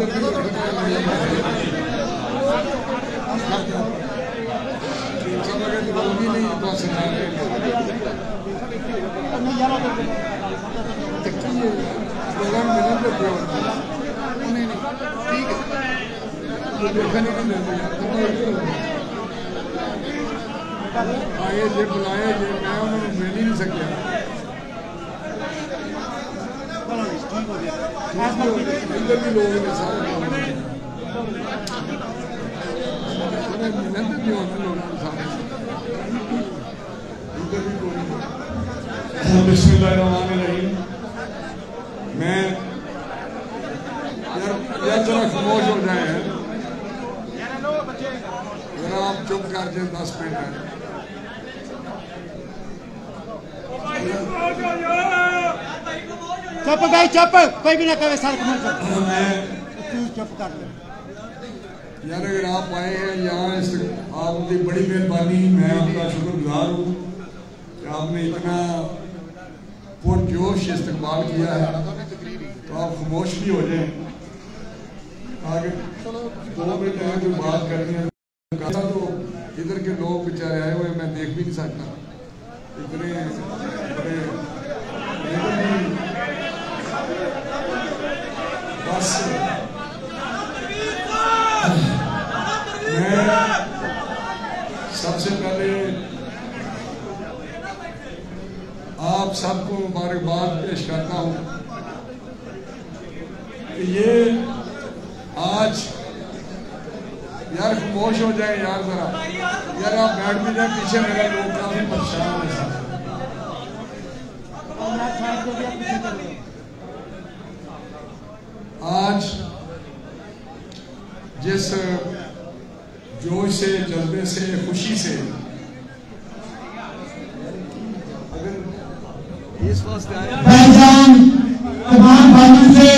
آئے جی بلائے جی میں انہوں نے مل ہی نہیں سکیا ادھر بھی لوگ نے سارے محنت بھی ہونے لوگوں سارے ادھر بھی کوئی بسم اللہ الرحمن الرحیم میں یار ذرا خاموش ہو جائیں ذرا آپ چپ کر جائیں 10 منٹ ہے چپ گئی چپ کوئی بھی نہ کہے سارے چپ کر لیں یار اگر آپ آئے ہیں یہاں آپ کی بڑی مہربانی میں آپ کا شکر گزار ہوں کہ آپ نے اتنا پرجوش استقبال کیا ہے تو آپ خاموش بھی ہو جائیں آگے 2 منٹ ہے جو بات کرنی ہے تو ادھر کے لوگ بیچارے آئے ہوئے میں دیکھ بھی نہیں سکتا اتنے بڑے بس میں سب سے پہلے آپ سب کو مبارکباد پیش کرتا ہوں کہ یہ آج یار خاموش ہو جائیں یار ذرا یار آپ بیٹھ بھی جائیں پیچھے میرا لوگ کافی پریشان ہے آج جس جوش سے جذبے سے خوشی سے پہچان تمام بھائیوں سے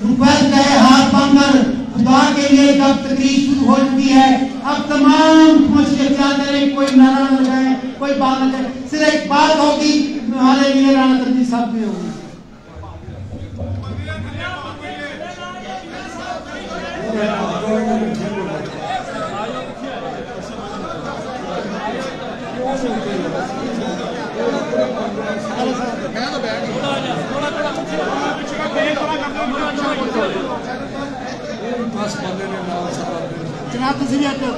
روپے کا ہاتھ باندھ کر خدا کے لیے اب تقریر شروع ہو چکی ہے اب تمام مشکل اختیار کریں کوئی نعرہ نہ لگائیں کوئی بات نہ کریں صرف ایک بات ہوگی ہمارے لیے رانا تقریر صاحب بھی ہوگی جناب تسی بھی آتے ہو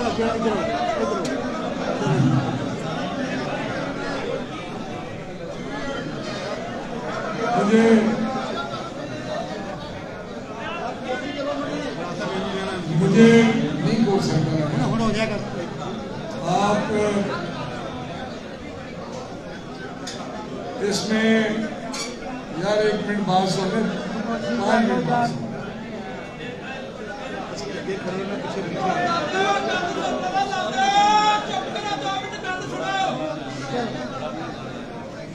مجھے نہیں بول سکتا آپ اس میں یار 1 منٹ بات سنے 5 منٹ بات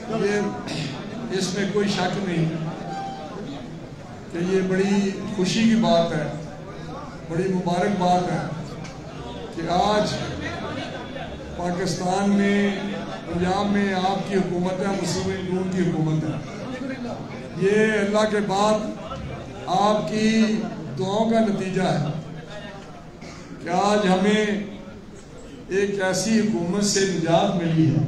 سنے اس میں کوئی شک نہیں کہ یہ بڑی خوشی کی بات ہے بڑی مبارک بات ہے کہ آج پاکستان میں پنجاب میں آپ کی حکومت ہے مسلم لیگ کی حکومت ہے یہ اللہ کے بعد آپ کی دعاؤں کا نتیجہ ہے کہ آج ہمیں ایک ایسی حکومت سے نجات ملی ہے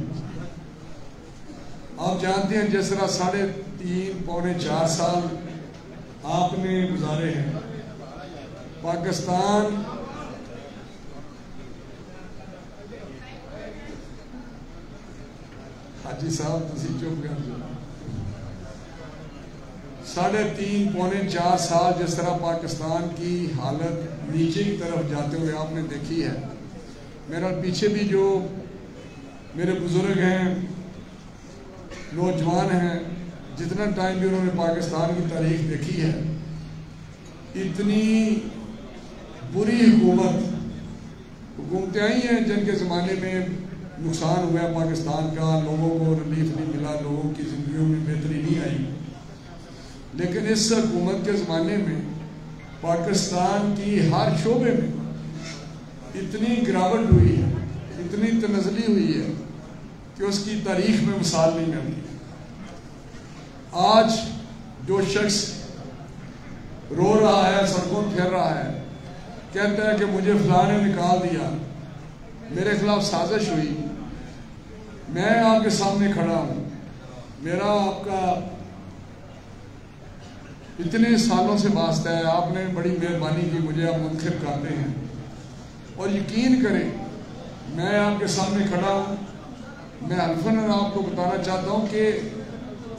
آپ جانتے ہیں جس طرح 3.5 پونے 4 سال آپ نے گزارے ہیں پاکستان حاجی صاحب تسی چپ کر دو 3.5 پونے 4 سال جس طرح پاکستان کی حالت نیچے کی طرف جاتے ہوئے آپ نے دیکھی ہے میرا پیچھے بھی جو میرے بزرگ ہیں نوجوان ہیں جتنا ٹائم بھی انہوں نے پاکستان کی تاریخ دیکھی ہے اتنی بری حکومتیں آئی ہیں جن کے زمانے میں نقصان ہوا ہے پاکستان کا لوگوں کو ریلیف نہیں ملا لوگوں کی زندگیوں میں بہتری نہیں آئی لیکن اس حکومت کے زمانے میں پاکستان کی ہر شعبے میں اتنی گراوٹ ہوئی ہے اتنی تنزلی ہوئی ہے کہ اس کی تاریخ میں مثال نہیں ملتی آج جو شخص رو رہا ہے, سڑکوں پھر رہا ہے, کہتا ہے کہ مجھے فلاں نے نکال دیا, میرے خلاف سازش ہوئی, میں آپ کے سامنے کھڑا ہوں, میرا آپ کا اتنے سالوں سے واسطہ ہے, آپ نے بڑی مہربانی کی, مجھے آپ منتخب کرتے ہیں, اور یقین کریں میں آپ کے سامنے کھڑا ہوں, میں الفاً آپ کو بتانا چاہتا ہوں کہ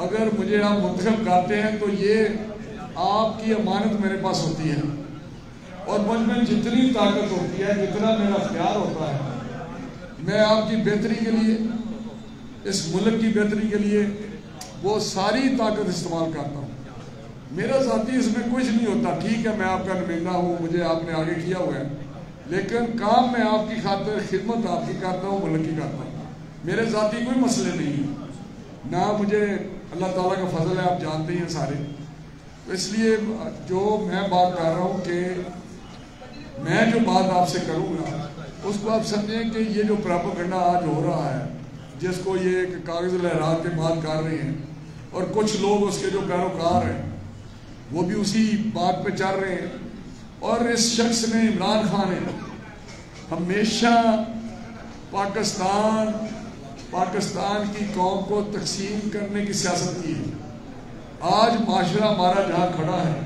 اگر مجھے آپ منتخب کرتے ہیں تو یہ آپ کی امانت میرے پاس ہوتی ہے, اور مجھ میں جتنی طاقت ہوتی ہے, جتنا میرا اختیار ہوتا ہے, میں آپ کی بہتری کے لیے, اس ملک کی بہتری کے لیے وہ ساری طاقت استعمال کرتا ہوں. میرا ذاتی اس میں کچھ نہیں ہوتا, ٹھیک ہے میں آپ کا نمائندہ ہوں, مجھے آپ نے آگے کیا ہوا ہے, لیکن کام میں آپ کی خاطر خدمت آپ کی کرتا ہوں, ملک کی کرتا ہوں. میرے ذاتی کوئی مسئلے نہیں ہیں, نہ مجھے اللہ تعالیٰ کا فضل ہے, آپ جانتے ہیں سارے. اس لیے جو میں بات کر رہا ہوں کہ میں جو بات آپ سے کروں گا اس کو آپ سمجھیں کہ یہ جو پراپیگنڈا آج ہو رہا ہے, جس کو یہ ایک کاغذ لہرا کے بات کر رہے ہیں, اور کچھ لوگ اس کے جو پیروکار ہیں وہ بھی اسی بات پہ چل رہے ہیں. اور اس شخص نے, عمران خان نے, ہمیشہ پاکستان کی قوم کو تقسیم کرنے کی سیاست کی ہے. آج معاشرہ ہمارا جہاں کھڑا ہے,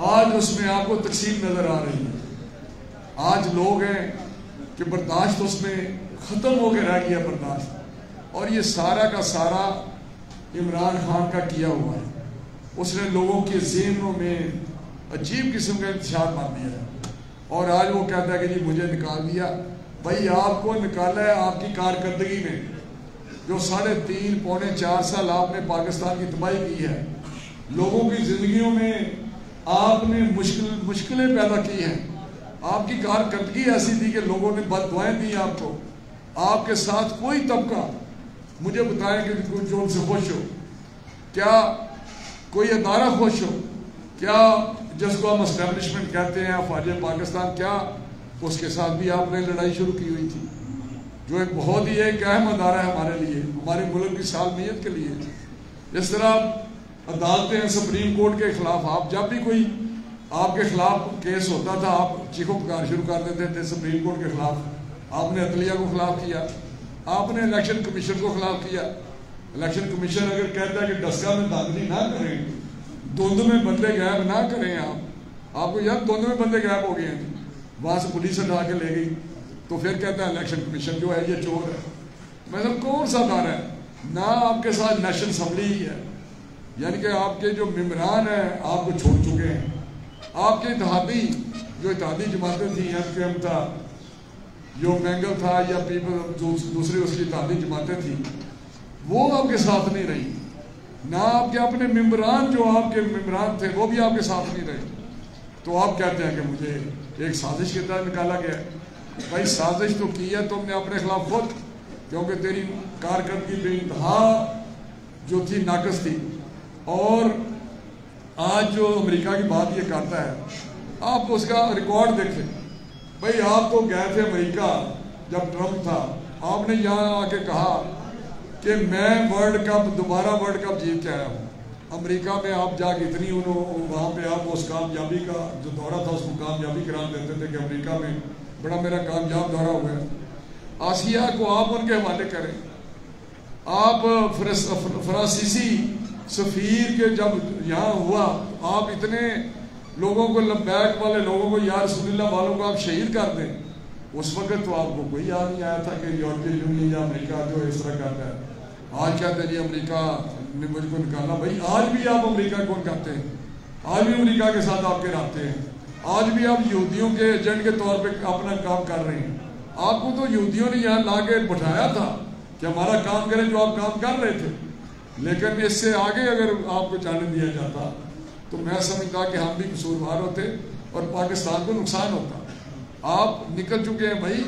آج اس میں آپ کو تقسیم نظر آ رہی ہے. آج لوگ ہیں کہ برداشت اس میں ختم ہو کے رہ گیا برداشت, اور یہ سارا کا سارا عمران خان کا کیا ہوا ہے. اس نے لوگوں کے ذہنوں میں عجیب قسم کا انتشار مار دیا ہے, اور آج وہ کہتا ہے کہ جی مجھے نکال دیا. بھائی آپ کو نکالا ہے آپ کی کارکردگی میں, جو 3.5 پونے 4 سال آپ نے پاکستان کی تباہی کی ہے, لوگوں کی زندگیوں میں آپ نے مشکلیں پیدا کی ہیں. آپ کی کارکردگی ایسی تھی کہ لوگوں نے بد دعائیں دی آپ کو. آپ کے ساتھ کوئی طبقہ مجھے بتائیں کہ جو ان سے خوش ہو, کیا کوئی ادارہ خوش ہو, کیا جس کو ہم اسٹیبلشمنٹ کہتے ہیں افواج پاکستان, کیا اس کے ساتھ بھی آپ نے لڑائی شروع کی ہوئی تھی, جو ایک بہت ہی ایک اہم ادارہ ہے ہمارے لیے, ہمارے ملک کی سالمیت کے لیے. جس طرح عدالتیں, سپریم کورٹ کے خلاف, آپ جب بھی کوئی آپ کے خلاف کیس ہوتا تھا آپ چیخو پکار شروع کر دیتے تھے سپریم کورٹ کے خلاف. آپ نے عدلیہ کو خلاف کیا, آپ نے الیکشن کمیشن کو خلاف کیا. الیکشن کمیشن اگر کہتا ہے کہ ڈسکا میں دھاندلی نہ کریں, دھند میں بندے غائب نہ کریں, آپ کو یاد دھند میں بندے غائب ہو گئے ہیں, وہاں سے پولیس اٹھا کے لے گئی, تو پھر کہتا ہے الیکشن کمیشن جو ہے یہ چور ہے. مطلب کون سا ادارہ ہے؟ نہ آپ کے ساتھ نیشنل اسمبلی ہی ہے, یعنی کہ آپ کے جو ممبران ہیں آپ کو چھوڑ چکے ہیں. آپ کے اتحادی جماعتیں تھیں, FKM تھا, جو مینگل تھا, یا پیپل دوسری اس کی اتحادی جماعتیں تھیں, وہ آپ کے ساتھ نہیں رہی. نہ آپ کے اپنے ممبران جو آپ کے ممبران تھے وہ بھی آپ کے ساتھ نہیں رہے. تو آپ کہتے ہیں کہ مجھے ایک سازش کے تحت نکالا گیا. بھائی سازش تو کی ہے تم نے اپنے خلاف خود, کیونکہ تیری کارکردگی بے انتہا جو تھی ناقص تھی. اور آج جو امریکہ کی بات یہ کرتا ہے, آپ اس کا ریکارڈ دیکھیں. بھائی آپ تو گئے تھے امریکہ جب ٹرمپ تھا, آپ نے یہاں آ کے کہا کہ میں دوبارہ ورلڈ کپ جیت کے آیا ہوں. امریکہ میں آپ جا کے اتنی وہاں پہ آپ اس کامیابی کا جو دورہ تھا اس کو کامیابی قرار دیتے تھے کہ امریکہ میں بڑا میرا کامیاب دورہ ہوا ہے. آسیہ کو آپ ان کے حوالے کریں. آپ فرانسیسی سفیر کے جب یہاں ہوا, آپ اتنے لوگوں کو لبیک والے لوگوں کو, یا رسول اللہ والوں کو آپ شہید کر دیں. اس وقت تو آپ کو کوئی یاد نہیں آیا تھا کہ یورپی یونین یا امریکہ جو اس طرح کرتا ہے. آج کہتے ہیں جی امریکہ نے مجھ کو نکالنا. بھائی آج بھی آپ امریکہ کون کرتے ہیں, آج بھی امریکہ کے ساتھ آپ کے رابطے ہیں, آج بھی آپ یہودیوں کے ایجنٹ کے طور پہ اپنا کام کر رہے ہیں. آپ کو تو یہودیوں نے یہاں لا کے بٹھایا تھا کہ ہمارا کام کریں جو آپ کام کر رہے تھے, لیکن اس سے آگے اگر آپ کو جانے دیا جاتا تو میں سمجھتا کہ ہم بھی قصوروار ہوتے اور پاکستان کو نقصان ہوتا. آپ نکل چکے ہیں بھائی,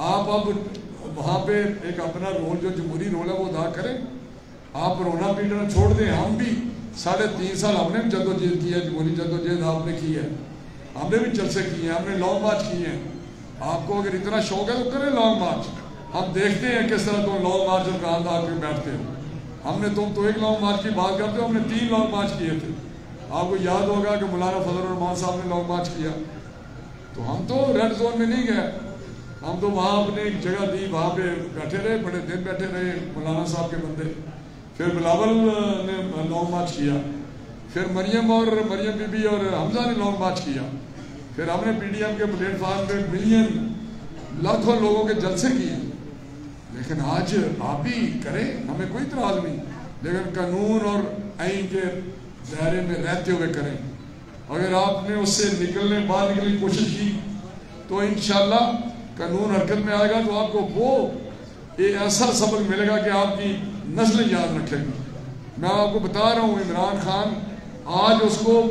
آپ اب وہاں پہ ایک اپنا رول جو جمہوری رول ہے وہ ادا کریں. آپ رونا پیٹنا چھوڑ دیں. ہم بھی 3.5 سال ہم نے بھی جدوجہد کی ہے, جمہوری جدوجہد آپ نے کی ہے, ہم نے بھی جلسے کیے ہیں, ہم نے لانگ مارچ کیے ہیں. آپ کو اگر اتنا شوق ہے تو کریں لانگ مارچ. ہم دیکھتے ہیں کس طرح تم لانگ مارچ اور کہاں کے بیٹھتے ہو. ہم نے تم تو ایک لانگ مارچ کی بات کرتے ہو, ہم نے 3 لانگ مارچ کیے تھے. آپ کو یاد ہوگا کہ مولانا فضل الرحمان صاحب نے لانگ مارچ کیا، تو ہم تو ریڈ زون میں نہیں گئے، ہم تو وہاں اپنے ایک جگہ دی، وہاں پہ بیٹھے رہے، بڑے دن بیٹھے رہے مولانا صاحب کے بندے. پھر بلاول نے لانگ مارچ کیا، پھر مریم بی بی اور حمزہ نے لانگ مارچ کیا، پھر ہم نے پی ڈی ایم کے پلیٹ فارم پہ ملین لاکھوں لوگوں کے جلسے کیے. لیکن آج آپ بھی کریں، ہمیں کوئی اعتراض نہیں، لیکن قانون اور آئین کے دائرے میں رہتے ہوئے کریں. اگر آپ نے اس سے باہر نکلنے کی کوشش کی تو انشاءاللہ قانون حرکت میں آئے گا، تو آپ کو وہ ایسا سبق ملے گا کہ آپ کی نسلیں یاد رکھیں گی. میں آپ کو بتا رہا ہوں، عمران خان آج اس کو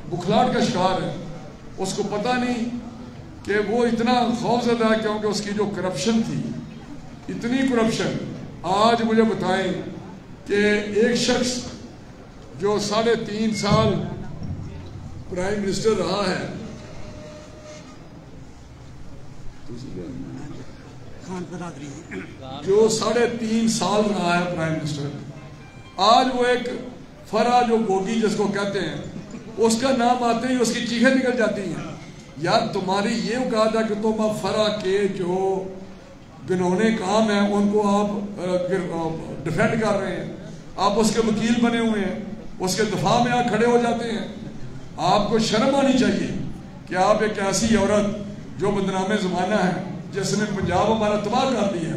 بکھلاٹ کا شکار ہے، اس کو پتہ نہیں کہ وہ اتنا خوفزدہ ہے، کیونکہ اس کی جو کرپشن تھی، اتنی کرپشن. آج مجھے بتائیں کہ ایک شخص جو 3.5 سال پرائم منسٹر رہا ہے، جو 3.5 سال رہا ہے پرائم منسٹر، آج وہ ایک فرا جو گوگی جس کو کہتے ہیں، اس کا نام آتے ہی اس کی چیخیں نکل جاتی ہیں. یار تمہاری یہ اوقات ہے کہ تم اب فرا کے جو گنونے کام ہیں ان کو آپ ڈیفینڈ کر رہے ہیں، آپ اس کے وکیل بنے ہوئے ہیں، اس کے دفاع میں آپ کھڑے ہو جاتے ہیں. آپ کو شرم آنی چاہیے کہ آپ ایک ایسی عورت جو بدنام زمانہ ہے، جس نے پنجاب ہمارا تباہ کر دیا،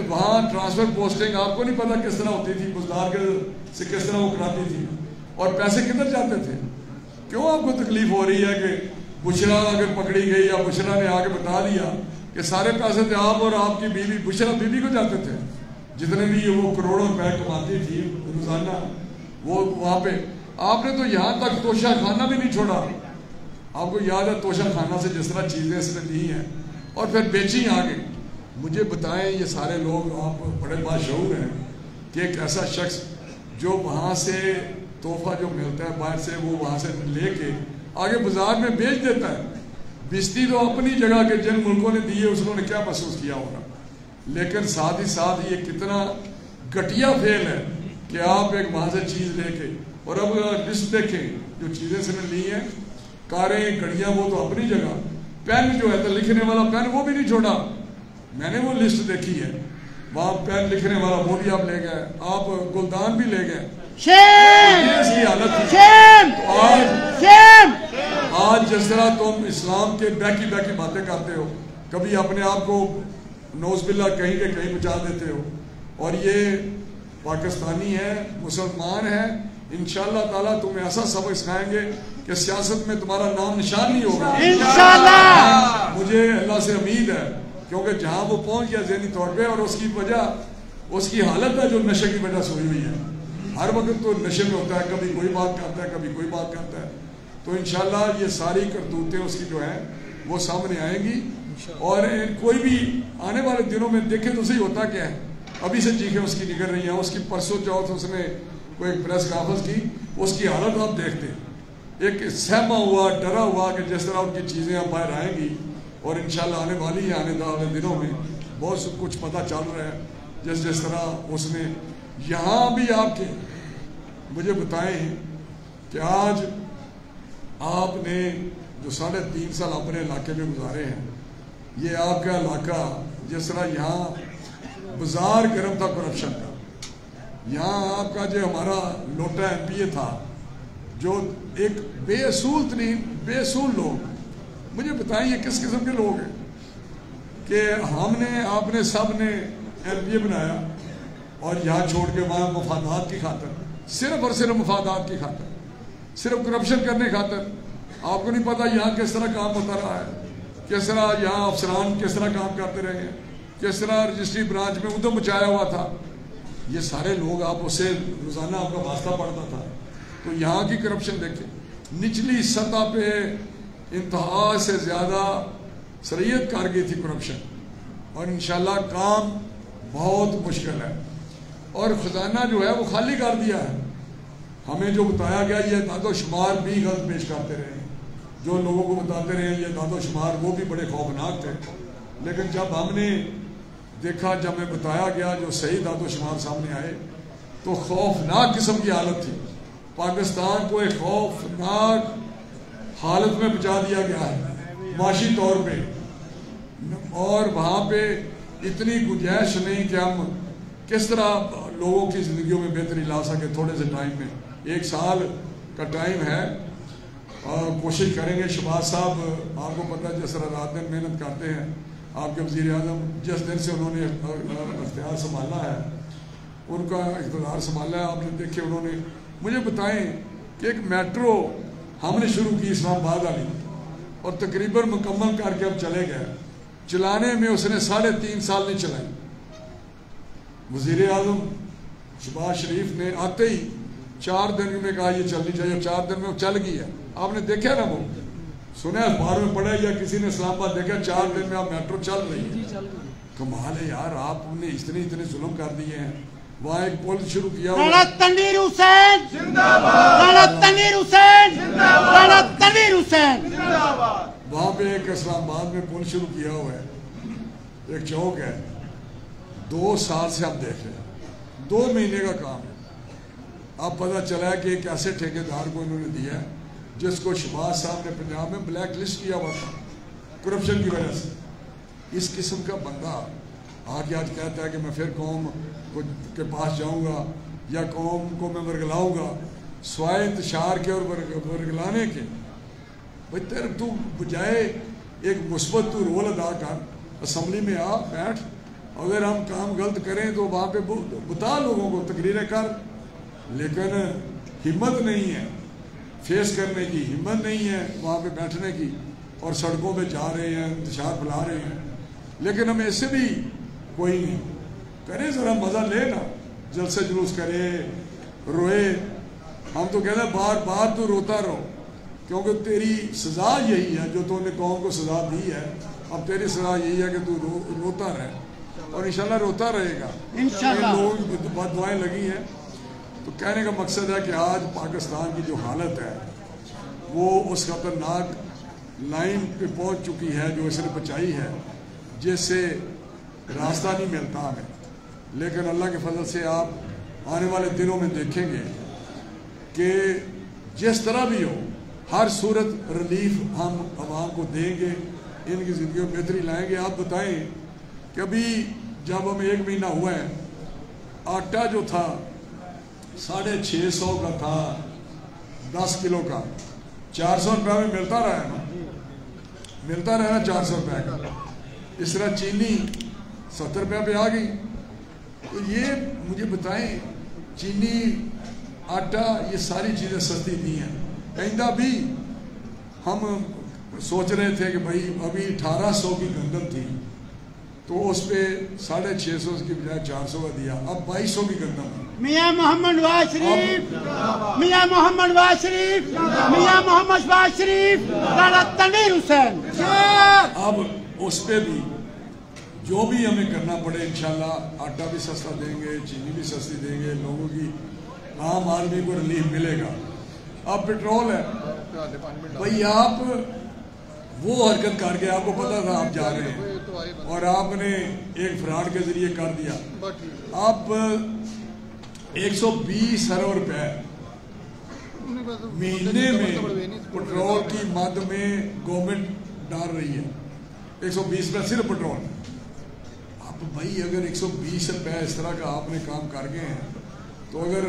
وہاں ٹرانسفر پوسٹنگ آپ کو نہیں پتا کس طرح ہوتی تھی، بزدار سے کس طرح وہ کراتی تھی، اور پیسے کدھر جاتے تھے. کیوں آپ کو تکلیف ہو رہی ہے کہ بشرا اگر پکڑی گئی یا بشرا نے آگے بتا دیا کہ سارے پیسے تھے آپ اور آپ کی بیوی، بشرا بیوی کو جاتے تھے، جتنے بھی وہ کروڑوں روپے کماتی تھی روزانہ وہ وہاں پہ. آپ نے تو یہاں تک توشہ خانہ بھی نہیں چھوڑا. آپ کو یاد ہے توشہ خانہ سے جس طرح چیزیں اس نے دی ہیں اور پھر بیچی آگے. مجھے بتائیں یہ سارے لوگ، آپ بڑے باشعور ہیں کہ ایک ایسا شخص جو وہاں سے تحفہ جو ملتا ہے باہر سے، وہ وہاں سے لے کے آگے بازار میں بیچ دیتا ہے. بستی تو اپنی جگہ کے جن ملکوں نے دیے اس نے کیا محسوس کیا ہوگا، لیکن ساتھ ہی ساتھ یہ کتنا گھٹیا فیل ہے کہ آپ ایک وہاں سے چیز لے کے، اور اب لسٹ دیکھیں جو چیزیں سے نے لی ہیں، کاریں گھڑیاں وہ تو اپنی جگہ، پین جو ہے تو لکھنے والا پین وہ بھی نہیں چھوڑا. میں نے وہ لسٹ دیکھی ہے، وہاں پین لکھنے والا وہ بھی آپ لے گئے، آپ گلدان بھی لے گئے. ایسی حالت آج جس طرح تم اسلام کے بیکی باتیں کرتے ہو، کبھی اپنے آپ کو نوز باللہ کہیں کے کہیں بچا دیتے ہو، اور یہ پاکستانی ہے، مسلمان ہے، انشاءاللہ تعالیٰ تمہیں ایسا سبق سکھائیں گے کہ سیاست میں تمہارا نام نشان نہیں ہوگا انشاءاللہ. مجھے اللہ سے امید ہے، کیونکہ جہاں وہ پہنچ گیا ذہنی طور پہ، اور اس کی وجہ اس کی حالت ہے جو نشے کی وجہ سے ہوئی ہوئی ہے. ہر وقت تو نشے میں ہوتا ہے، کبھی کوئی بات کرتا ہے، کبھی کوئی بات کرتا ہے. تو انشاءاللہ یہ ساری کرتوتیں اس کی جو ہیں وہ سامنے آئیں گی، اور کوئی بھی آنے والے دنوں میں دیکھیں تو صحیح ہوتا کیا ہے. ابھی سے چیخیں اس کی نکل رہی ہیں. اس کی پرسوں چوتھ اس نے کوئی ایک پریس کانفرنس کی، اس کی حالت آپ دیکھتے ہیں، ایک سہما ہوا، ڈرا ہوا کہ جس طرح ان کی چیزیں اب باہر آئیں گی، اور انشاءاللہ آنے والی ہے، آنے والے دنوں میں بہت کچھ پتہ چل رہا ہے. جس طرح اس نے یہاں بھی آپ کے، مجھے بتائیں کہ آج آپ نے جو 3.5 سال اپنے علاقے میں گزارے ہیں، یہ آپ کا علاقہ جس طرح یہاں بازار گرم تھا کرپشن کا، یہاں آپ کا جو ہمارا لوٹا MP تھا، جو ایک بے اصول لوگ، مجھے بتائیں یہ کس قسم کے لوگ ہیں کہ آپ نے سب نے MP بنایا اور یہاں چھوڑ کے وہاں مفادات کی خاطر، صرف اور صرف مفادات کی خاطر، صرف کرپشن کرنے خاطر. آپ کو نہیں پتا یہاں کس طرح کام ہوتا رہا ہے، کس طرح یہاں افسران کس طرح کام کرتے رہے ہیں، کس طرح رجسٹری برانچ میں ادھم مچایا ہوا تھا. یہ سارے لوگ آپ اسے روزانہ آپ کا واسطہ پڑتا تھا. تو یہاں کی کرپشن دیکھیں، نچلی سطح پہ انتہا سے زیادہ سریعت کر گئی تھی کرپشن، اور انشاءاللہ کام بہت مشکل ہے. اور خزانہ جو ہے وہ خالی کر دیا ہے. ہمیں جو بتایا گیا یہ اعداد و شمار بھی غلط پیش کرتے رہے، جو لوگوں کو بتاتے رہے یہ اعداد و شمار وہ بھی بڑے خوفناک تھے. لیکن جب ہم نے دیکھا، جب ہمیں بتایا گیا جو صحیح اعداد و شمار سامنے آئے، تو خوفناک قسم کی حالت تھی. پاکستان کو ایک خوفناک حالت میں پہنچا دیا گیا ہے معاشی طور پہ، اور وہاں پہ اتنی گنجائش نہیں کہ ہم کس طرح لوگوں کی زندگیوں میں بہتری لا سکے تھوڑے سے ٹائم میں۔ 1 سال کا ٹائم ہے، اور کوشش کریں گے۔ شہباز صاحب آپ کو پتہ ہے جس طرح رات دن محنت کرتے ہیں، آپ کے وزیر اعظم جس دن سے انہوں نے اختیار سنبھالا ہے، ان کا اقتدار سنبھالا ہے، آپ نے دیکھے انہوں نے مجھے بتائیں کہ ایک میٹرو ہم نے شروع کی اسلام آباد والی، اور تقریباً مکمل کر کے اب چلے گئے، چلانے میں اس نے 3.5 سال نہیں چلائی۔ وزیر اعظم شہباز شریف نے آتے ہی 4 دن میں کہا یہ چلنی چاہیے، 4 دن میں وہ چل گئی ہے۔ آپ نے دیکھا نا، وہ سنا اخبار میں پڑھا یا کسی نے اسلام آباد دیکھا، 4 دن میں آپ میٹرو چل رہی ہے۔ کمال ہے یار، آپ نے اتنے ظلم کر دیے ہیں۔ وہاں ایک پل شروع کیا رانا تنویر حسین زندہ باد، رانا تنویر حسین زندہ باد، رانا تنویر حسین زندہ باد۔ وہاں پہ ایک اسلام آباد میں پل شروع کیا ہوا ہے، ایک چوک ہے، 2 سال سے ہم دیکھ رہے ہیں، 2 مہینے کا کام ہے۔ اب پتہ چلا ہے کہ ایک ایسے ٹھیکیدار کو انہوں نے دیا ہے جس کو شہباز صاحب نے پنجاب میں بلیک لسٹ کیا ہوا تھا کرپشن کی وجہ سے۔ اس قسم کا بندہ آج کہتا ہے کہ میں پھر قوم کے پاس جاؤں گا یا قوم کو میں ورگلاؤں گا، سوائے انتشار کے اور ورگلانے کے۔ بہتر تو بجائے ایک مثبت تو رول ادا کر، اسمبلی میں آ بیٹھ، اگر ہم کام غلط کریں تو وہاں پہ بتا لوگوں کو، تقریریں کر، لیکن ہمت نہیں ہے فیس کرنے کی، ہمت نہیں ہے وہاں پہ بیٹھنے کی، اور سڑکوں پہ جا رہے ہیں، انتشار پھیلا رہے ہیں۔ لیکن ہمیں اس سے بھی کوئی نہیں کرے، ذرا مزہ لے نا، جلسے جلوس کرے، روئے۔ ہم تو کہتے ہیں بار بار تو روتا رہو، کیونکہ تیری سزا یہی ہے جو تو نے قوم کو سزا دی ہے، اب تیری سزا یہی ہے کہ تو روتا رہے، اور انشاءاللہ روتا رہے گا انشاءاللہ۔ لوگوں کی بد دعائیں لگی ہیں۔ تو کہنے کا مقصد ہے کہ آج پاکستان کی جو حالت ہے وہ اس خطرناک لائن پہ پہنچ چکی ہے جو اس نے بچائی ہے، جس سے راستہ نہیں ملتا ہمیں۔ لیکن اللہ کے فضل سے آپ آنے والے دنوں میں دیکھیں گے کہ جس طرح بھی ہو، ہر صورت ریلیف ہم عوام کو دیں گے، ان کی زندگیوں میں بہتری لائیں گے۔ آپ بتائیں کہ ابھی جب ہمیں 1 مہینہ ہوا ہے، آٹا جو تھا 650 کا تھا، 10 کلو کا، 400 روپے میں ملتا رہا ہے نا، ملتا رہا 400 روپے کا۔ اس طرح چینی 70 روپے پہ آ گئی۔ تو یہ مجھے بتائیں، چینی، آٹا، یہ ساری چیزیں سستی نہیں ہیں۔ آئندہ بھی ہم سوچ رہے تھے کہ بھائی ابھی 1800 کی گندم تھی تو اس پہ 650 کی بجائے 400 کا دیا، اب 2200 کی گندم۔ میاں محمد نواز شریف، میاں محمد نواز شریف، میاں محمد نواز شریف، رانا تنویر حسین۔ اب اس پہ بھی جو بھی ہمیں کرنا پڑے انشاءاللہ، آٹا بھی سستا دیں گے، چینی بھی سستی دیں گے، لوگوں کی، عام آدمی کو ریلیف ملے گا۔ اب پیٹرول ہے بھائی، آپ وہ حرکت کر کے، آپ کو پتا تھا آپ جا رہے ہیں اور آپ نے ایک فراڈ کے ذریعے کر دیا، آپ 120 ارب روپے مہینے میں پیٹرول کی مد میں گورنمنٹ ڈال رہی ہے، 120 روپے صرف پیٹرول۔ اب بھائی اگر 120 روپے اس طرح کا آپ نے کام کر گئے ہیں، تو اگر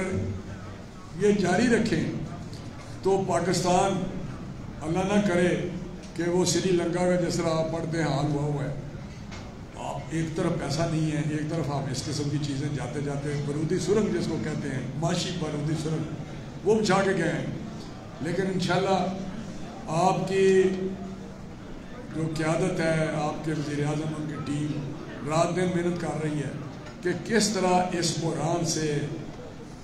یہ جاری رکھیں تو پاکستان اللہ نہ کرے کہ وہ سری لنکا کا جس طرح آپ پڑھتے ہیں حال ہوا ہے، ایک طرف پیسہ نہیں ہے، ایک طرف آپ اس قسم کی چیزیں جاتے جاتے بارودی سرنگ جس کو کہتے ہیں، معاشی بارودی سرنگ، وہ بچھا کے گئے ہیں۔ لیکن انشاءاللہ آپ کی جو قیادت ہے، آپ کے وزیر اعظم، ان کی ٹیم رات دن محنت کر رہی ہے کہ کس طرح اس بحران سے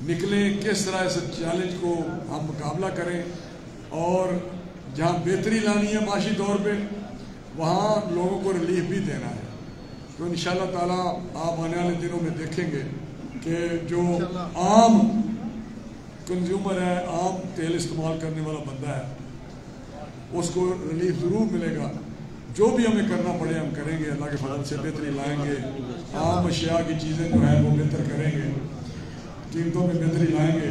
نکلیں، کس طرح اس چیلنج کو ہم مقابلہ کریں، اور جہاں بہتری لانی ہے معاشی طور پہ وہاں لوگوں کو ریلیف بھی دینا ہے۔ تو انشاءاللہ تعالیٰ آپ آنے والے دنوں میں دیکھیں گے کہ جو عام کنزیومر ہے، عام تیل استعمال کرنے والا بندہ ہے، اس کو ریلیف ضرور ملے گا۔ جو بھی ہمیں کرنا پڑے ہم کریں گے، اللہ کے فضل سے بہتری لائیں گے، عام اشیاء کی چیزیں جو ہیں وہ بہتر کریں گے، قیمتوں میں بہتری لائیں گے۔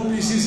PCC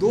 2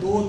2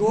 2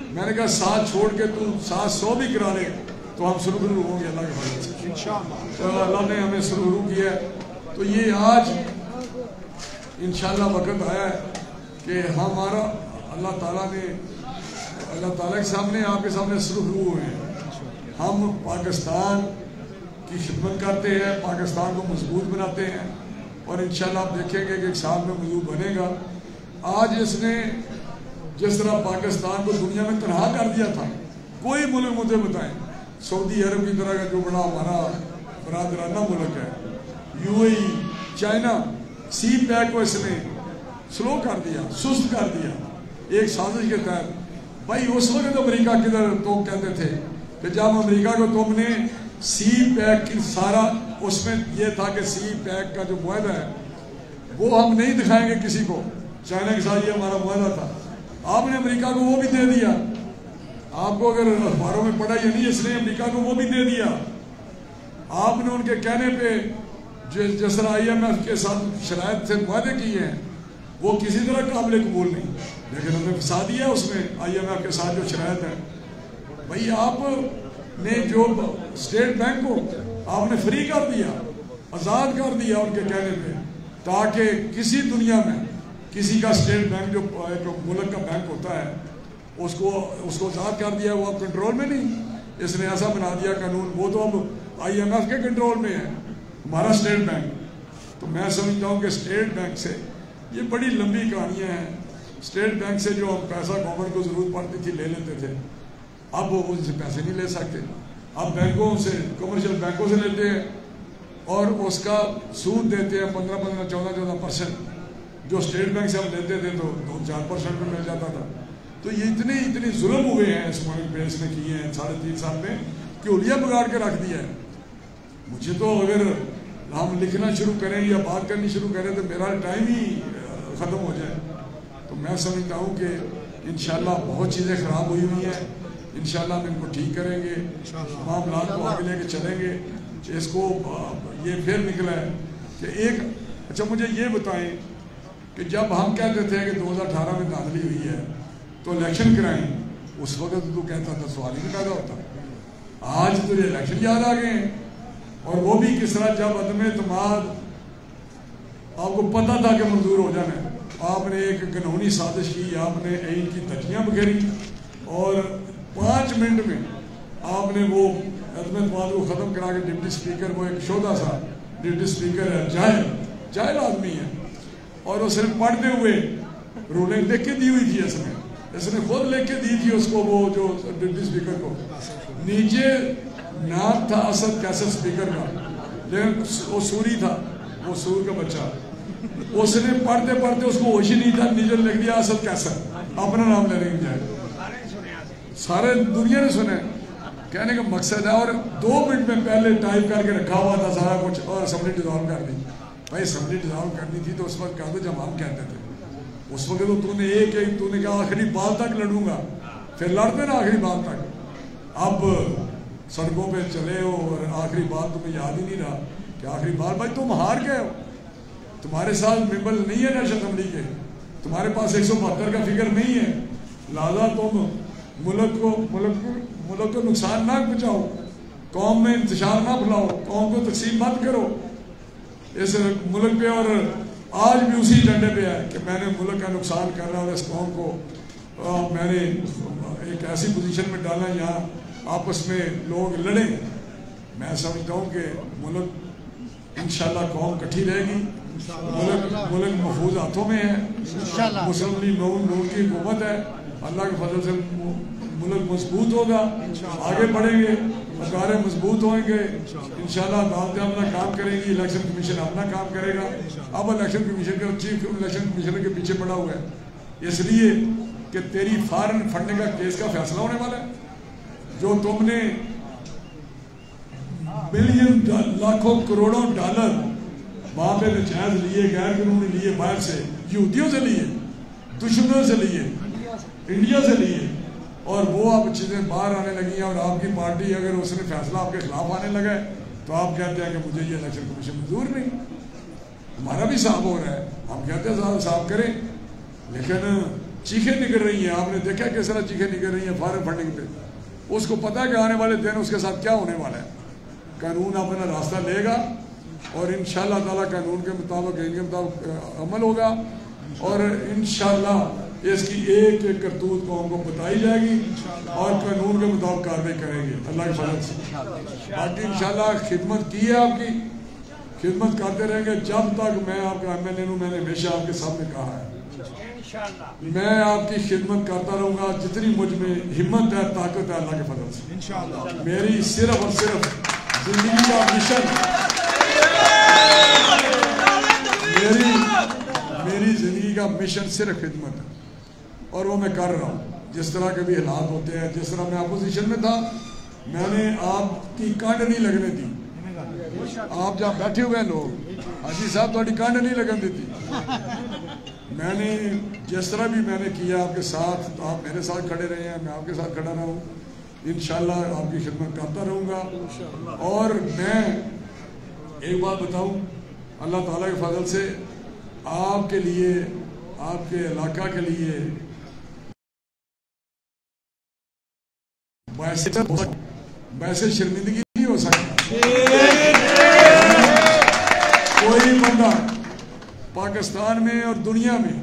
میں نے کہا 7 چھوڑ کے تو 700 بھی کرا لے تو ہم سرخرو ہوں گے اللہ کے فضل سے. تو اللہ نے ہمیں سرخرو کیا ہے. تو یہ آج انشاءاللہ وقت آیا ہے کہ ہمارا اللہ تعالیٰ کے سامنے آپ کے سامنے سرخرو ہوئے ہیں. ہم پاکستان کی خدمت کرتے ہیں, پاکستان کو مضبوط بناتے ہیں, اور انشاءاللہ آپ دیکھیں گے کہ 1 سال میں مضبوط بنے گا. آج اس نے جس طرح پاکستان کو دنیا میں تنہا کر دیا تھا, کوئی ملک مجھے بتائیں سعودی عرب کی طرح کا جو بڑا ہمارا برادرانہ ملک ہے, UAE, چائنا, سی پیک کو اس نے سلو کر دیا, سست کر دیا ایک سازش کے تحت. بھائی اس وقت امریکہ کدھر تو کہتے تھے کہ جب امریکہ کو تم نے سی پیک کی سارا اس میں یہ تھا کہ سی پیک کا جو معاہدہ ہے وہ ہم نہیں دکھائیں گے کسی کو, چائنا کے ساتھ یہ ہمارا معاہدہ تھا. آپ نے امریکہ کو وہ بھی دے دیا. آپ کو اگر اخباروں میں پڑھا یا نہیں, اس نے امریکہ کو وہ بھی دے دیا. آپ نے ان کے کہنے پہ جس طرح IMF کے ساتھ شرائط سے معاہدے کیے ہیں وہ کسی طرح قابل قبول نہیں, لیکن ہم نے پھنسا دیا اس میں IMF کے ساتھ جو شرائط ہے. بھائی آپ نے جو اسٹیٹ بینک کو آپ نے فری کر دیا, آزاد کر دیا ان کے کہنے پہ, تاکہ کسی دنیا میں کسی کا اسٹیٹ بینک جو ایک ملک کا بینک ہوتا ہے اس کو آزاد کر دیا, وہ اب کنٹرول میں نہیں. اس نے ایسا بنا دیا قانون, وہ تو اب IMF کے کنٹرول میں ہے ہمارا اسٹیٹ بینک. تو میں سمجھتا ہوں کہ اسٹیٹ بینک سے یہ بڑی لمبی کہانیاں ہیں. اسٹیٹ بینک سے جو پیسہ گورنمنٹ کو ضرورت پڑتی تھی لے لیتے تھے, اب وہ ان سے پیسے نہیں لے سکتے. اب بینکوں سے, کمرشل بینکوں سے لیتے ہیں اور اس کا سود دیتے ہیں 15-15, 14-14%. جو اسٹیٹ بینک سے ہم لیتے تھے تو 2-4% میں مل جاتا تھا. تو یہ اتنے ظلم ہوئے ہیں اس ملک پہ, اس نے کیے ہیں 3.5 سال میں کہ اولیا بگاڑ کے رکھ دیا ہے. مجھے تو اگر ہم لکھنا شروع کریں یا بات کرنی شروع کریں تو میرا ٹائم ہی ختم ہو جائے. تو میں سمجھتا ہوں کہ انشاءاللہ بہت چیزیں خراب ہوئی ہیں, انشاءاللہ ہم ان کو ٹھیک کریں گے, معاملات کو آگے لے کے چلیں گے. اس کو یہ پھر نکلا ہے کہ ایک اچھا مجھے یہ بتائیں کہ جب ہم کہتے تھے کہ 2018 میں دھاندلی ہوئی ہے تو الیکشن کرائیں, اس وقت تو کہتا تھا سوال ہی نہیں پیدا ہوتا. آج تو یہ الیکشن یاد آ گئے ہیں, اور وہ بھی کس طرح جب عدم اعتماد آپ کو پتہ تھا کہ منظور ہو جانا ہے, آپ نے ایک قانونی سازش کی, آپ نے عین کی تجزیہ بکھیری اور 5 منٹ میں آپ نے وہ عدم اعتماد کو ختم کرا کے ڈپٹی اسپیکر, وہ ایک شہدا سا ڈپٹی اسپیکر ہے, جاہل آدمی ہے, اور اس نے پڑھتے ہوئے رولنگ لکھ کے دی ہوئی تھی. اس نے خود لکھ کے دی تھی اس کو, وہ جو ڈپٹی اسپیکر کو, نیچے نام تھا اسد کیسر اسپیکر کا, لیکن وہ سوری تھا, وہ سور کا بچہ. اس نے پڑھتے پڑھتے اس کو ہوش ہی نہیں تھا, نیچے لکھ دیا اسد کیسر, اپنا نام لینے کی جائے. سارے دنیا نے سنے. کہنے کا مقصد ہے, اور 2 منٹ میں پہلے ٹائپ کر کے رکھا ہوا تھا سارا کچھ, اور اسمبلی ڈیزالو کر دی. بھائی اسمبلی ڈیزالو کرنی تھی تو اس وقت کہتے جب ہم کہتے تھے, اس وقت تو نے تو نے کہا آخری بال تک لڑوں گا, پھر لڑتے نا آخری بال تک. اب سڑکوں پہ چلے ہو اور آخری بال تمہیں یاد ہی نہیں رہا کہ آخری بال. بھائی تم ہار گئے ہو, تمہارے ساتھ ممبر نہیں ہے نیشنل اسمبلی کے, تمہارے پاس 172 کا فگر نہیں ہے, لہذا تم ملک کو نقصان نہ پہنچاؤ, قوم میں انتشار نہ پھیلاؤ, قوم کو تقسیم مت کرو اس ملک پہ. اور آج بھی اسی ڈنڈے پہ ہے کہ میں نے ملک کا نقصان کر رہا, اور اس قوم کو میں نے ایک ایسی پوزیشن میں ڈالا یہاں آپس میں لوگ لڑیں. میں سمجھتا ہوں کہ ملک انشاءاللہ قوم کٹھی رہے گی, ملک محفوظ ہاتھوں میں ہے, مسلم لیگ نون کی حکومت ہے, اللہ کے فضل سے ملک مضبوط ہوگا, آگے بڑھیں گے, ادارے مضبوط ہوئیں گے انشاءاللہ. عدالتیں اپنا کام کریں گی, الیکشن کمیشن اپنا کام کرے گا. اب الیکشن کمیشن کا چیف الیکشن کمیشنر کے پیچھے پڑا ہوا ہے اس لیے کہ تیری فارن فنڈنگ کا کیس کا فیصلہ ہونے والا ہے. جو تم نے بلین لاکھوں کروڑوں ڈالر وہاں پہ نجائز لیے, غیر قانونی لیے, باہر سے یہودیوں سے لیے, دشمنوں سے لیے, انڈیا سے لیے, اور وہ اب چیزیں باہر آنے لگی ہیں. اور آپ کی پارٹی اگر اس نے فیصلہ آپ کے خلاف آنے لگا ہے تو آپ کہتے ہیں کہ مجھے یہ الیکشن کمیشن منظور نہیں. ہمارا بھی صاحب ہو رہا ہے, ہم کہتے ہیں صاحب کریں, لیکن چیخیں نکل رہی ہیں. آپ نے دیکھا کس طرح چیخیں نکل رہی ہیں فارغ فنڈنگ پہ. اس کو پتا ہے کہ آنے والے دن اس کے ساتھ کیا ہونے والا ہے. قانون اپنا راستہ لے گا اور انشاءاللہ تعالیٰ قانون کے مطابق ان کے مطابق عمل ہوگا اور انشاءاللہ اس کی ایک ایک کرتوت قوم کو بتائی جائے گی اور قانون کے مطابق کارروائی کریں گے اللہ کے فضل سے. باقی انشاءاللہ خدمت کی ہے, آپ کی خدمت کرتے رہیں گے جب تک میں آپ کا ایم ایل اے ہوں. میں نے ہمیشہ آپ کے سامنے کہا ہے میں آپ کی خدمت کرتا رہوں گا جتنی مجھ میں ہمت ہے طاقت ہے اللہ کے فضل سے. میری صرف اور صرف زندگی کا مشن میری زندگی کا مشن صرف خدمت ہے اور وہ میں کر رہا ہوں. جس طرح کے بھی حالات ہوتے ہیں, جس طرح میں اپوزیشن میں تھا میں نے آپ کی کانڈ نہیں لگنے دی. آپ جہاں بیٹھے ہوئے ہیں لوگ حاجی صاحب تھوڑی کانڈ نہیں لگن دیتی. میں نے جس طرح بھی میں نے کیا آپ کے ساتھ, آپ میرے ساتھ کھڑے رہے ہیں, میں آپ کے ساتھ کھڑا رہا ہوں. انشاءاللہ آپ کی خدمت کرتا رہوں گا. اور میں ایک بات بتاؤں, اللہ تعالیٰ کے فضل سے آپ کے لیے, آپ کے علاقہ کے لیے ویسے شرمندگی نہیں ہو سکتی. کوئی بندہ پاکستان میں اور دنیا میں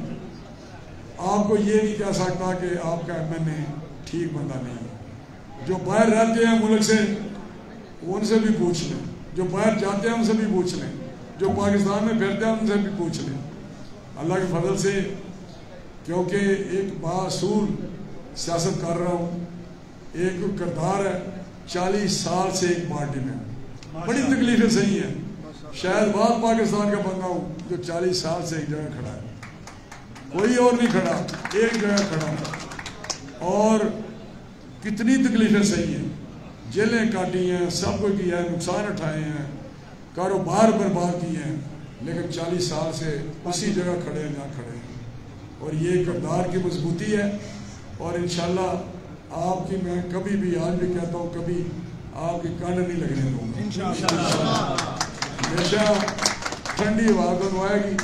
آپ کو یہ نہیں کہہ سکتا کہ آپ کا ایم ایل اے ٹھیک بندہ نہیں ہے. جو باہر رہتے ہیں ملک سے ان سے بھی پوچھ لیں, جو باہر جاتے ہیں ان سے بھی پوچھ لیں, جو پاکستان میں پھرتے ہیں ان سے بھی پوچھ لیں. اللہ کے فضل سے کیونکہ ایک باصول سیاست کر رہا ہوں, ایک کردار ہے 40 سال سے ایک پارٹی میں, بڑی تکلیفیں صحیح ہیں. شاید بعد پاکستان کا بندہ ہوں جو 40 سال سے ایک جگہ کھڑا ہے, کوئی اور نہیں کھڑا, ایک جگہ کھڑا ہے. اور کتنی تکلیفیں صحیح ہیں, جیلیں کاٹی ہیں, سب کو کیا ہے, نقصان اٹھائے ہیں, کاروبار برباد کیے ہیں, لیکن 40 سال سے اسی جگہ کھڑے ہیں جہاں کھڑے ہیں. اور یہ کردار کی مضبوطی ہے. اور انشاءاللہ آپ کی میں کبھی بھی آج بھی کہتا ہوں کبھی آپ کی کانڈ نہیں لگنے دوں گا. ہمیشہ ٹھنڈی ہوا دونوں آئے گی,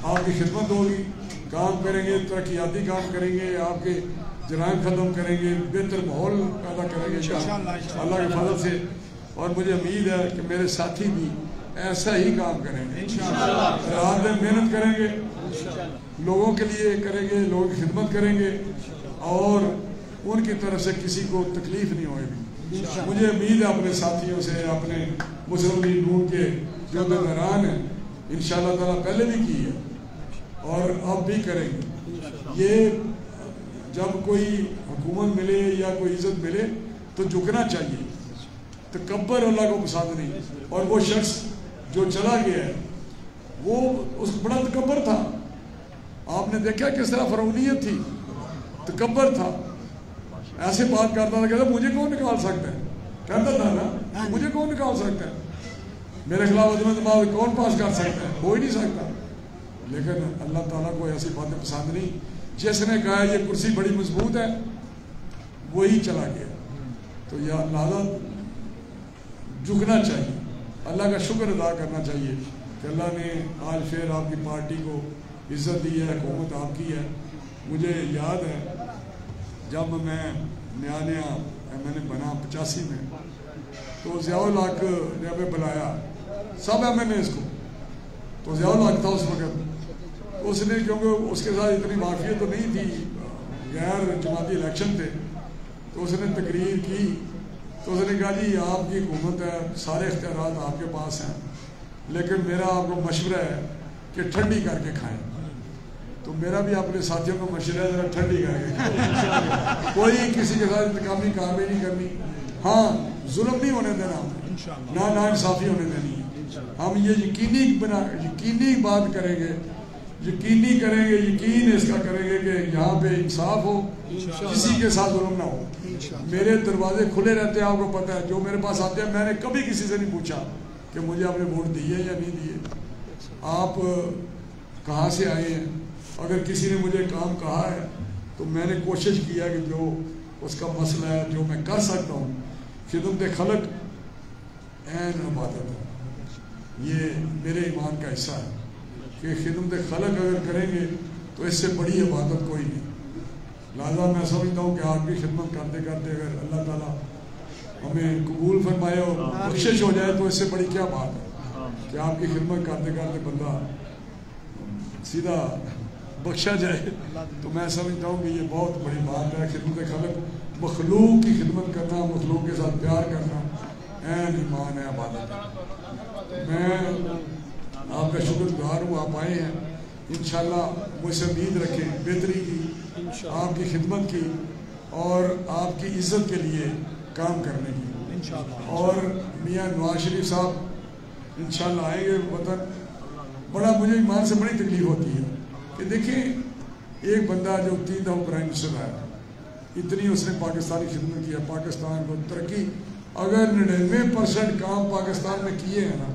آپ کی خدمت ہوگی, کام کریں گے, ترقیاتی کام کریں گے, آپ کے جرائم ختم کریں گے, بہتر ماحول پیدا کریں گے اللہ کے فضل سے. اور مجھے امید ہے کہ میرے ساتھی بھی ایسا ہی کام کریں گے, رات میں محنت کریں گے, لوگوں کے لیے کریں گے, لوگوں کی خدمت کریں گے اور ان کی طرف سے کسی کو تکلیف نہیں ہوئے گی. مجھے امید ہے اپنے ساتھیوں سے, اپنے مسلم لیگ نون کے جو ممبران ہیں, انشاءاللہ تعالیٰ پہلے بھی کی ہے اور اب بھی کریں گے. یہ جب کوئی حکومت ملے یا کوئی عزت ملے تو جھکنا چاہیے. تکبر اللہ کو پسند نہیں. اور وہ شخص جو چلا گیا ہے وہ اس بڑا تکبر تھا. آپ نے دیکھا کس طرح فرعونیت تھی, تکبر تھا. ایسے بات کرتا تھا, کہتا مجھے کون نکال سکتا ہے, کہتا تھا نا مجھے کون نکال سکتا ہے, میرے خلاف عدم اعتماد کون پاس کر سکتا ہے, ہو ہی نہیں سکتا. لیکن اللہ تعالیٰ کو ایسی باتیں پسند نہیں. جس نے کہا یہ کرسی بڑی مضبوط ہے وہی چلا گیا. تو یہ لہٰذا جھکنا چاہیے, اللہ کا شکر ادا کرنا چاہیے کہ اللہ نے آج پھر آپ کی پارٹی کو عزت دی ہے, حکومت آپ کی ہے. مجھے یاد ہے جب میں نیا میں نے بنا 85 میں, تو ضیاء الحق نے ہمیں بلایا, سب ایم این اے اس کو, تو ضیاء الحق تھا اس وقت. اس نے کیونکہ اس کے ساتھ اتنی واقفیت تو نہیں تھی, غیر جماعتی الیکشن تھے, تو اس نے تقریر کی. تو اس نے کہا جی آپ کی حکومت ہے, سارے اختیارات آپ کے پاس ہیں, لیکن میرا آپ کو مشورہ ہے کہ ٹھنڈی کر کے کھائیں. تو میرا بھی اپنے ساتھیوں کو مشورہ ہے ذرا ٹھنڈی کر کے کھائیں. کوئی کسی کے ساتھ انتقامی کارروائی نہیں کرنی. ہاں ظلم نہیں ہونے دینا, نہ انصافی ہونے دینی ہے. ہم یہ یقینی بات کریں گے, یقینی کریں گے, یقین اس کا کریں گے کہ یہاں پہ انصاف ہو, کسی کے ساتھ ظلم نہ ہو. میرے دروازے کھلے رہتے ہیں, آپ کو پتہ ہے. جو میرے پاس آتے ہیں میں نے کبھی کسی سے نہیں پوچھا کہ مجھے آپ نے ووٹ دیے یا نہیں دیے, آپ کہاں سے آئے ہیں. اگر کسی نے مجھے کام کہا ہے تو میں نے کوشش کیا کہ جو اس کا مسئلہ ہے, جو میں کر سکتا ہوں, خدمت خلق عین عبادت ہے. یہ میرے ایمان کا حصہ ہے کہ خدمت خلق اگر کریں گے تو اس سے بڑی عبادت کوئی نہیں. لہٰذا میں سمجھتا ہوں کہ آپ کی خدمت کرتے کرتے اگر اللہ تعالیٰ ہمیں قبول فرمائے اور بخشش ہو جائے تو اس سے بڑی کیا بات ہے کہ آپ کی خدمت کرتے کرتے بندہ سیدھا بخشا جائے. تو میں سمجھتا ہوں کہ یہ بہت بڑی بات ہے. خدمت خلق، مخلوق کی خدمت کرنا، مخلوق کے ساتھ پیار کرنا عین ایمان ہے، عبادت ہے. میں آپ کا شکر گزار ہوں، آپ آئے ہیں. انشاءاللہ مجھ سے امید رکھیں بہتری کی، آپ کی خدمت کی اور آپ کی عزت کے لیے کام کرنے کی. اور میاں نواز شریف صاحب انشاءاللہ آئیں گے وطن. بڑا مجھے ایمان سے بڑی تکلیف ہوتی ہے کہ دیکھیں ایک بندہ جو 3 دفعہ پرائم منسٹر آیا، اتنی اس نے پاکستانی خدمت کیا، پاکستان کو ترقی. اگر 99% کام پاکستان میں کیے ہیں نا،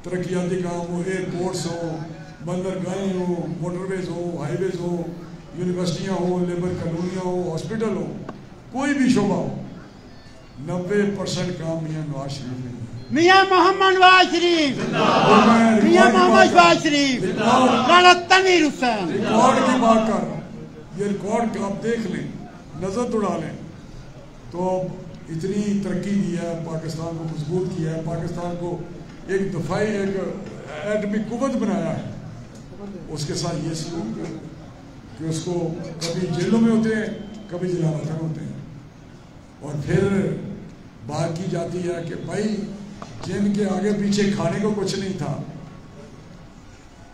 ترقیاتی کام ہو، ایئرپورٹس ہوں، بندرگاہیں ہوں، موٹر ویز ہوں، ہائی ویز ہوں، یونیورسٹیاں ہوں، لیبر کالونیاں ہوں، ہاسپٹل ہوں، کوئی بھی شعبہ ہو، 90% کام میاں نواز شریف نے. میاں محمد نواز شریف، میاں محمد نواز شریف، رانا تنویر حسین. ریکارڈ کی بات کر رہا ہوں، یہ ریکارڈ آپ دیکھ لیں، نظر دوڑا لیں تو اتنی ترقی دی ہے، پاکستان کو مضبوط کیا ہے، پاکستان کو ایک دفاعی ایک ایٹمی قوت بنایا ہے. اس کے ساتھ یہ سلوک کہ اس کو کبھی جیلوں میں ہوتے ہیں، کبھی ضلع وطن ہوتے ہیں. اور پھر بات کی جاتی ہے کہ بھائی جن کے آگے پیچھے کھانے کو کچھ نہیں تھا،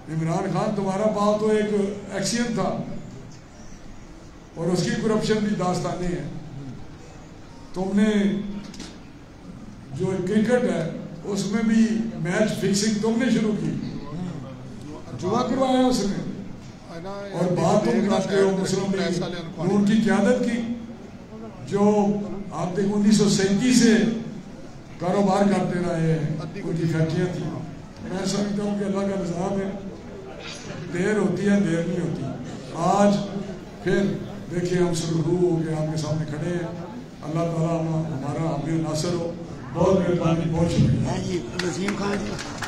عمران خان تمہارا باپ تو ایک ایکسین تھا اور اس کی کرپشن بھی داستانیں ہیں. تم نے جو کرکٹ ہے اس میں بھی میچ فکسنگ تم نے شروع کی، جوا کروایا اس نے. اور بات تم کرتے ہو مسلم لیگ نون کی قیادت کی، جو آپ دیکھ 1937 سے کاروبار کرتے رہے ہیں، ان کی فیکٹریاں تھیں. میں سمجھتا ہوں کہ اللہ کا نظام ہے، دیر ہوتی ہے دیر نہیں ہوتی. آج پھر دیکھیں ہم سرخرو ہو کے آپ کے سامنے کھڑے ہیں. اللہ تعالیٰ ہمارا حامی و ناصر ہو. بہت مہربانی، بہت شکریہ.